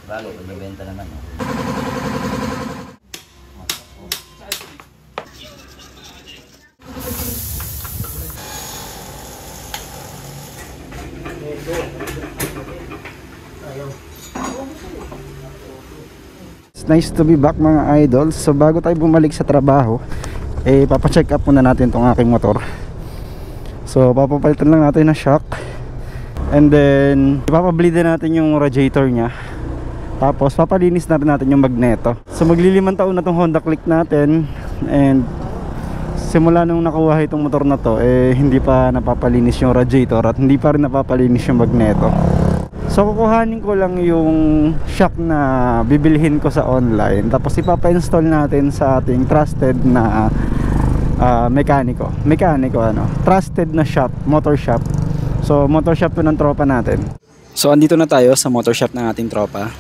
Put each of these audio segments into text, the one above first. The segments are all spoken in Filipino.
Bagay, pagbibenta naman. It's nice to be back mga idols. So bago tayo bumalik sa trabaho, papacheck up muna natin tong aking motor. So papapalitan lang natin ng shock, and then ipapableed natin yung radiator nya. Tapos papalinis na rin natin yung magneto. So maglilimang taon na tong Honda Click natin, and simula nung nakuha itong motor na to, hindi pa napapalinis yung radiator at hindi pa rin napapalinis yung magneto. So kukuhanin ko lang yung shock na bibilhin ko sa online, tapos ipapa-install natin sa ating trusted na mekaniko trusted na shop, motor shop. So motor shop to ng tropa natin. So andito na tayo sa motor shop ng ating tropa.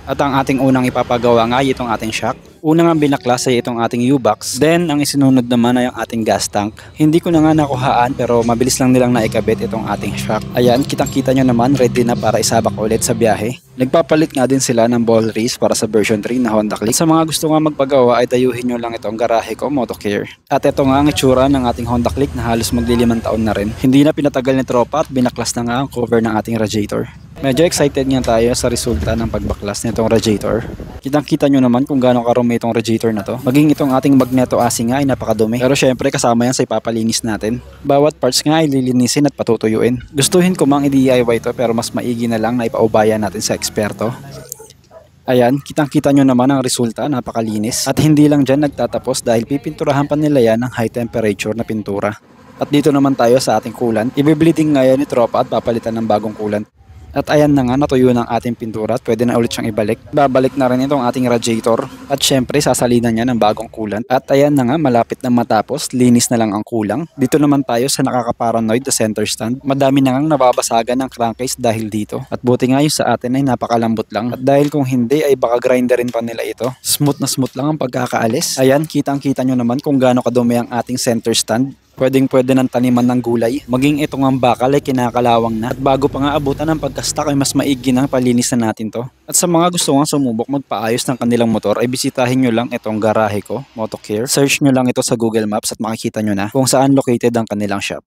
At ang ating unang ipapagawa nga ay itong ating shock. Una nga binaklas ay itong ating U-box. Then ang isinunod naman ay ang ating gas tank. Hindi ko na nga nakuhaan, pero mabilis lang nilang naikabit itong ating shock. Ayan, kitang kita nyo naman, ready na para isabak ulit sa biyahe. Nagpapalit nga din sila ng ball race para sa version 3 na Honda Click. Sa mga gusto nga magpagawa ay dayuhin nyo lang itong garahe ko, Motocare. At ito nga ang itsura ng ating Honda Click na halos maglilimang taon na rin. Hindi na pinatagal ni tropa at binaklas na nga ang cover ng ating radiator. Medyo excited nga tayo sa resulta ng pagbaklas nitong radiator. Kitang-kita nyo naman kung gaano karumi itong radiator na to. Maging itong ating magneto AC nga ay napakadumi. Pero syempre kasama yan sa ipapalinis natin. Bawat parts nga ay lilinisin at patutuyuin. Gustuhin ko mang i-DIY to, pero mas maigi na lang na ipaubaya natin sa eksperto. Ayan, kitang-kita nyo naman ang resulta, napakalinis. At hindi lang dyan nagtatapos, dahil pipinturahan pa nila yan ng high temperature na pintura. At dito naman tayo sa ating coolant. Ibe-bleeding nga yan ni tropa at papalitan ng bagong coolant. At ayan na nga, natuyo ng ating pintura at pwede na ulit siyang ibalik. Babalik na rin itong ating radiator at syempre sasalinan niya ng bagong coolant. At ayan na nga, malapit na matapos, linis na lang ang kulang. Dito naman tayo sa nakakaparanoid na center stand. Madami na ngang nababasagan ng crankcase dahil dito. At buti nga yung sa atin ay napakalambot lang. At dahil kung hindi ay baka grinderin pa nila ito. Smooth lang ang pagkakaalis. Ayan, kitang-kita nyo naman kung gaano kadumi ang ating center stand. Pwede ng taniman ng gulay. Maging itong ang bakal ay kinakalawang na. At bago pa nga abutan ng pagkastak ay mas maigi nang palinis na natin to. At sa mga gusto nga sumubok magpaayos ng kanilang motor ay bisitahin nyo lang itong garahe ko, Motocare. Search nyo lang ito sa Google Maps at makikita nyo na kung saan located ang kanilang shop.